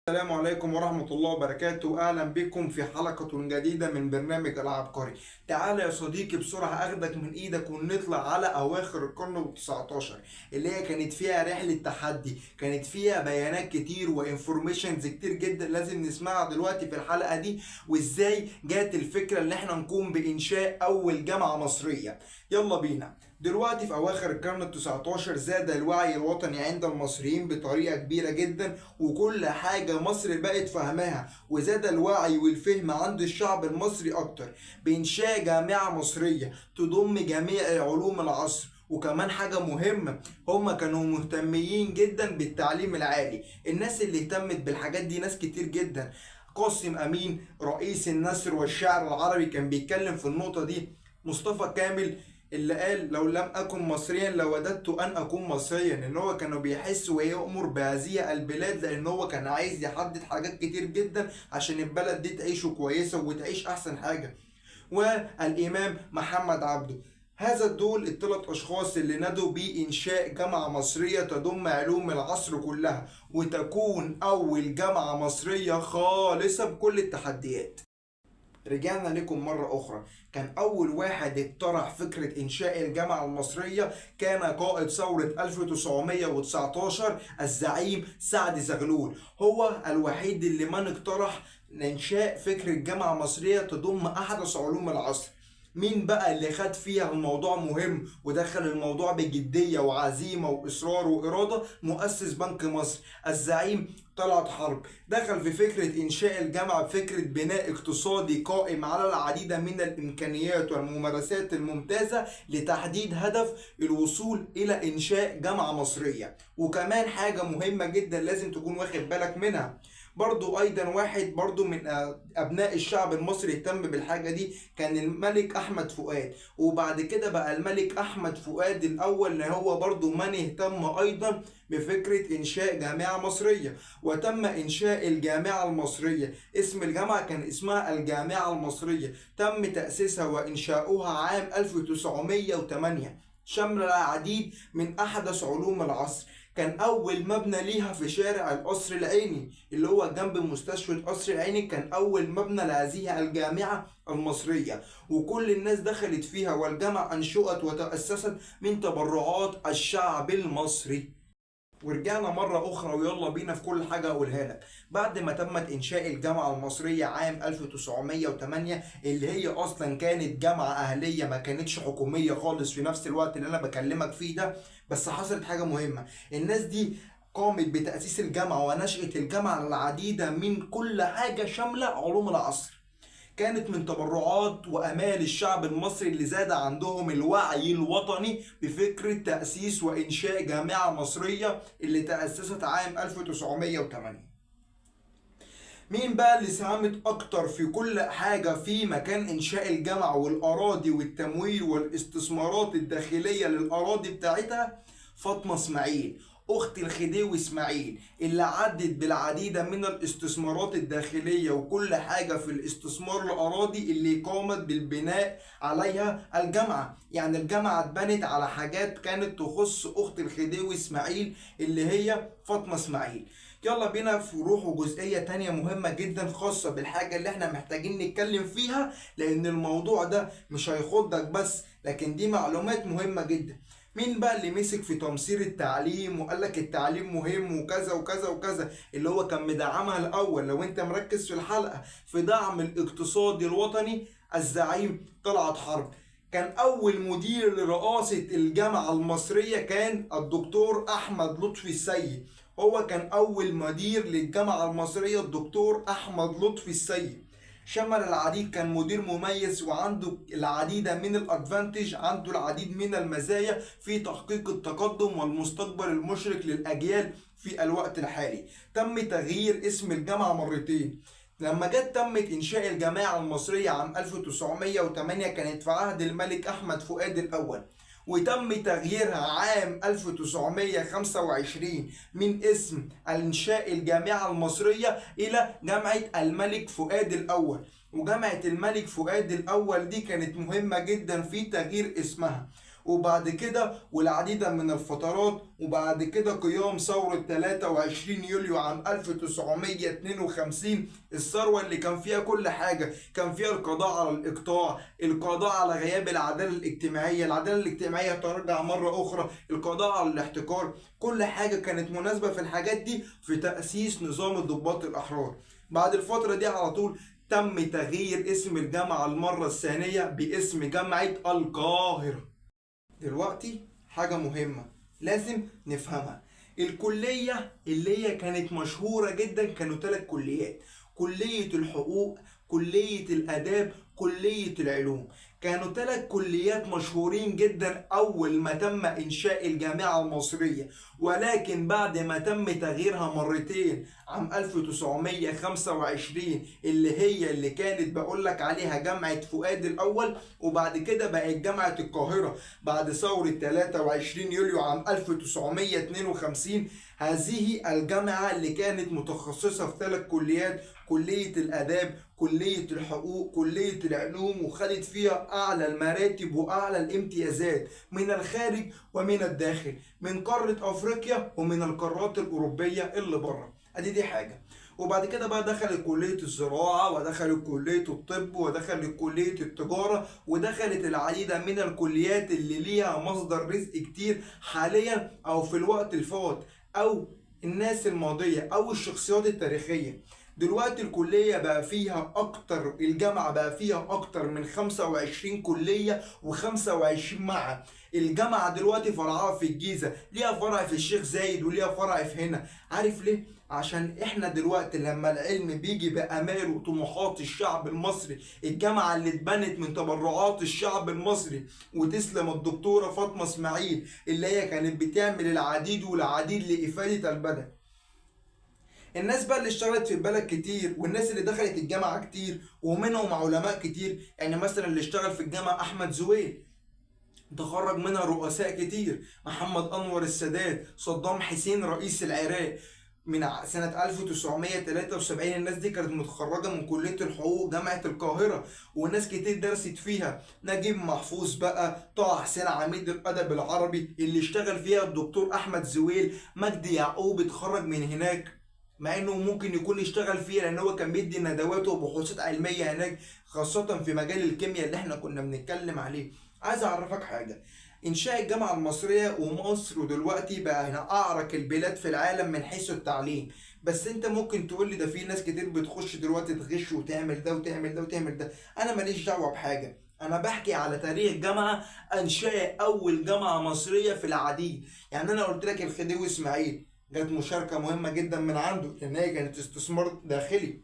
السلام عليكم ورحمة الله وبركاته. أهلا بكم في حلقة جديدة من برنامج العبقري. تعال يا صديقي بسرعة أخدك من إيدك ونطلع على أواخر القرن ال19 اللي هي كانت فيها رحلة تحدي، كانت فيها بيانات كتير وإنفورميشنز كتير جدا لازم نسمعها دلوقتي في الحلقة دي، وإزاي جات الفكرة اللي إحنا نقوم بإنشاء أول جامعة مصرية. يلا بينا. دلوقتي في أواخر القرن ال19 زاد الوعي الوطني عند المصريين بطريقة كبيرة جدا، وكل حاجة مصر بقت فاهماها، وزاد الوعي والفهم عند الشعب المصري أكتر بإنشاء جامعة مصرية تضم جميع علوم العصر. وكمان حاجة مهمة، هما كانوا مهتمين جدا بالتعليم العالي. الناس اللي اهتمت بالحاجات دي ناس كتير جدا. قاسم أمين رئيس النثر والشعر العربي كان بيتكلم في النقطة دي. مصطفى كامل اللي قال لو لم أكن مصريا لوددت أن أكون مصريا، إن هو كانوا بيحس ويأمر بهذه البلاد، لأن هو كان عايز يحدد حاجات كتير جدا عشان البلد دي تعيش كويسة وتعيش أحسن حاجة. والإمام محمد عبده. هذا دول الثلاث أشخاص اللي نادوا بإنشاء جامعة مصرية تضم علوم العصر كلها، وتكون أول جامعة مصرية خالصة بكل التحديات. رجعنا لكم مرة أخرى. كان أول واحد اقترح فكرة إنشاء الجامعة المصرية كان قائد ثورة 1919 الزعيم سعد زغلول. هو الوحيد اللي من اقترح إنشاء فكرة جامعة مصرية تضم أحدث علوم العصر. مين بقى اللي خد فيها الموضوع مهم ودخل الموضوع بجدية وعزيمة وإصرار وإرادة؟ مؤسس بنك مصر الزعيم طلعت حرب. دخل في فكرة إنشاء الجامعة بفكرة بناء اقتصادي قائم على العديد من الإمكانيات والممارسات الممتازة لتحديد هدف الوصول إلى إنشاء جامعة مصرية. وكمان حاجة مهمة جدا لازم تكون واخد بالك منها، برضو ايضا واحد برضو من ابناء الشعب المصري اهتم بالحاجة دي كان الملك احمد فؤاد. وبعد كده بقى الملك احمد فؤاد الاول اللي هو برضو من اهتم ايضا بفكرة انشاء جامعة مصرية، وتم انشاء الجامعة المصرية. اسم الجامعة كان اسمها الجامعة المصرية، تم تأسيسها وانشاؤها عام 1908، شمل العديد من احدث علوم العصر. كان اول مبنى ليها في شارع القصر العيني اللي هو جنب مستشفى القصر العيني، كان اول مبنى لهذه الجامعة المصرية، وكل الناس دخلت فيها، والجامعة انشؤت وتأسست من تبرعات الشعب المصري. ورجعنا مرة أخرى ويلا بينا في كل حاجة أقولها لك. بعد ما تمت إنشاء الجامعة المصرية عام 1908 اللي هي أصلا كانت جامعة أهلية ما كانتش حكومية خالص في نفس الوقت اللي أنا بكلمك فيه ده، بس حصلت حاجة مهمة. الناس دي قامت بتأسيس الجامعة ونشأة الجامعة العديدة من كل حاجة شاملة علوم العصر. كانت من تبرعات وامال الشعب المصري اللي زاد عندهم الوعي الوطني بفكره تاسيس وانشاء جامعه مصريه اللي تاسست عام 1908. مين بقى اللي ساهمت اكتر في كل حاجه في مكان انشاء الجامعه والاراضي والتمويل والاستثمارات الداخليه للاراضي بتاعتها؟ فاطمه اسماعيل اخت الخديوي اسماعيل، اللي عدت بالعديد من الاستثمارات الداخليه وكل حاجه في الاستثمار الاراضي اللي قامت بالبناء عليها الجامعه. يعني الجامعه اتبنت على حاجات كانت تخص اخت الخديوي اسماعيل اللي هي فاطمه اسماعيل. يلا بينا في روح جزئية تانية مهمة جدا خاصة بالحاجة اللي احنا محتاجين نتكلم فيها، لان الموضوع ده مش هيخضك بس، لكن دي معلومات مهمة جدا. مين بقى اللي مسك في تمصير التعليم وقال لك التعليم مهم وكذا وكذا وكذا؟ اللي هو كان مدعمها الاول لو انت مركز في الحلقة في دعم الاقتصاد الوطني الزعيم طلعت حرب. كان اول مدير لرئاسة الجامعة المصرية كان الدكتور احمد لطفي السيد. هو كان اول مدير للجامعة المصرية الدكتور احمد لطفي السيد. شمل العديد، كان مدير مميز وعنده العديد من الادفانتج، عنده العديد من المزايا في تحقيق التقدم والمستقبل المشرق للاجيال في الوقت الحالي. تم تغيير اسم الجامعة مرتين. لما تمت إنشاء الجامعة المصرية عام 1908 كانت في عهد الملك أحمد فؤاد الأول، وتم تغييرها عام 1925 من اسم إنشاء الجامعة المصرية إلى جامعة الملك فؤاد الأول. وجامعة الملك فؤاد الأول دي كانت مهمة جدا في تغيير اسمها. وبعد كده والعديد من الفترات، وبعد كده قيام ثورة 23 يوليو عام 1952، الثورة اللي كان فيها كل حاجة، كان فيها القضاء على الإقطاع، القضاء على غياب العدالة الاجتماعية، العدالة الاجتماعية ترجع مرة أخرى، القضاء على الاحتكار، كل حاجة كانت مناسبة في الحاجات دي في تأسيس نظام الضباط الأحرار. بعد الفترة دي على طول تم تغيير اسم الجامعة المرة الثانية باسم جامعة القاهرة. دلوقتي حاجة مهمة لازم نفهمها، الكلية اللي هي كانت مشهورة جدا كانوا 3 كليات: كلية الحقوق، كلية الآداب، كلية العلوم. كانوا 3 كليات مشهورين جدا أول ما تم إنشاء الجامعة المصرية، ولكن بعد ما تم تغييرها مرتين عام 1925 اللي كانت بقولك عليها جامعة فؤاد الأول، وبعد كده بقت جامعة القاهرة بعد ثورة 23 يوليو عام 1952. هذه الجامعة اللي كانت متخصصة في 3 كليات: كلية الآداب، كلية الحقوق، كلية العلوم، وخدت فيها أعلى المراتب وأعلى الامتيازات من الخارج ومن الداخل، من قارة أفريقيا ومن القارات الأوروبية اللي بره. دي حاجة. وبعد كده بقى دخلت كلية الزراعة، ودخلت كلية الطب، ودخلت كلية التجارة، ودخلت العديد من الكليات اللي ليها مصدر رزق كتير حاليا أو في الوقت الفات أو الناس الماضية أو الشخصيات التاريخية. دلوقتي الكلية بقى فيها أكتر، الجامعة بقى فيها أكتر من 25 كلية و25 معهد. الجامعة دلوقتي فرعها في الجيزة، ليها فرع في الشيخ زايد، وليها فرع في هنا. عارف ليه؟ عشان احنا دلوقتي لما العلم بيجي بأمال وطموحات الشعب المصري، الجامعة اللي اتبنت من تبرعات الشعب المصري، وتسلم الدكتورة فاطمة اسماعيل اللي هي كانت بتعمل العديد والعديد لإفادة البلد. الناس بقى اللي اشتغلت في البلد كتير، والناس اللي دخلت الجامعة كتير، ومنهم علماء كتير. يعني مثلا اللي اشتغل في الجامعة أحمد زويل، تخرج منها رؤساء كتير: محمد أنور السادات، صدام حسين رئيس العراق. من سنة 1973 الناس دي كانت متخرجة من كلية الحقوق جامعة القاهرة، وناس كتير درست فيها: نجيب محفوظ بقى، طه حسين عميد الأدب العربي اللي اشتغل فيها الدكتور أحمد زويل، مجدي يعقوب اتخرج من هناك، مع انه ممكن يكون يشتغل فيها لان هو كان بيدي ندوات وبحوثات علميه هناك، خاصه في مجال الكيمياء اللي احنا كنا بنتكلم عليه. عايز اعرفك حاجه: انشاء الجامعه المصريه ومصر دلوقتي بقى هنا اعرق البلاد في العالم من حيث التعليم. بس انت ممكن تقول لي ده في ناس كتير بتخش دلوقتي تغش وتعمل ده وتعمل ده وتعمل ده. انا ماليش دعوه بحاجه، انا بحكي على تاريخ جامعه انشاء اول جامعه مصريه في العديد. يعني انا قلت لك الخديوي اسماعيل جت مشاركة مهمة جدا من عنده لأن هي كانت استثمار داخلي.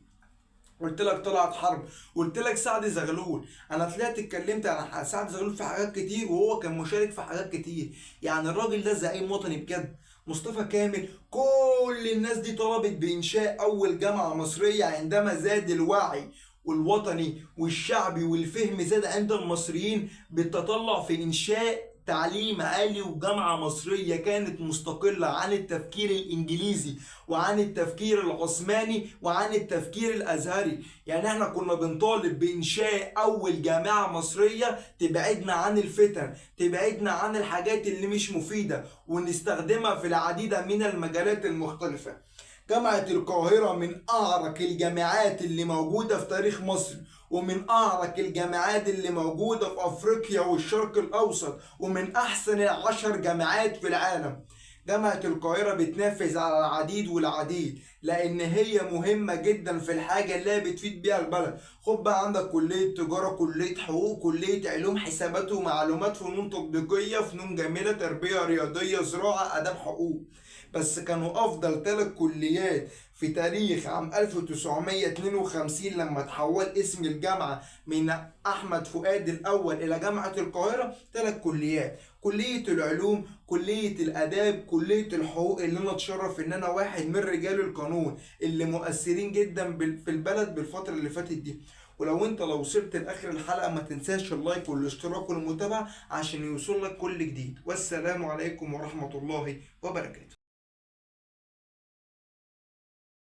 قلت لك طلعت حرب، قلت لك سعد زغلول. انا طلعت اتكلمت عن سعد زغلول في حاجات كتير، وهو كان مشارك في حاجات كتير. يعني الراجل ده زعيم وطني بجد. مصطفى كامل، كل الناس دي طلبت بإنشاء أول جامعة مصرية عندما زاد الوعي والوطني والشعبي والفهم زاد عند المصريين بالتطلع في إنشاء تعليم عالي وجامعة مصرية كانت مستقلة عن التفكير الإنجليزي وعن التفكير العثماني وعن التفكير الأزهري. يعني احنا كنا بنطالب بإنشاء أول جامعة مصرية تبعدنا عن الفتن، تبعدنا عن الحاجات اللي مش مفيدة، ونستخدمها في العديد من المجالات المختلفة. جامعة القاهرة من أعرق الجامعات اللي موجودة في تاريخ مصر، ومن أعرق الجامعات اللي موجودة في أفريقيا والشرق الأوسط، ومن أحسن 10 جامعات في العالم. جامعة القاهرة بتنافس على العديد والعديد لأن هي مهمة جدا في الحاجة اللي هي بتفيد بيها البلد. خد بقى عندك كلية تجارة، كلية حقوق، كلية علوم حسابات ومعلومات، فنون تطبيقية، فنون جميلة، تربية رياضية، زراعة، آداب، حقوق. بس كانوا أفضل 3 كليات في تاريخ عام 1952 لما تحول اسم الجامعة من أحمد فؤاد الأول إلى جامعة القاهرة 3 كليات: كلية العلوم، كلية الآداب، كلية الحقوق، اللي أنا أتشرف إن أنا واحد من رجال القانون اللي مؤثرين جدا في البلد بالفترة اللي فاتت دي. ولو انت وصلت لاخر الحلقة ما تنساش اللايك والاشتراك والمتابعة عشان يوصل لك كل جديد. والسلام عليكم ورحمة الله وبركاته.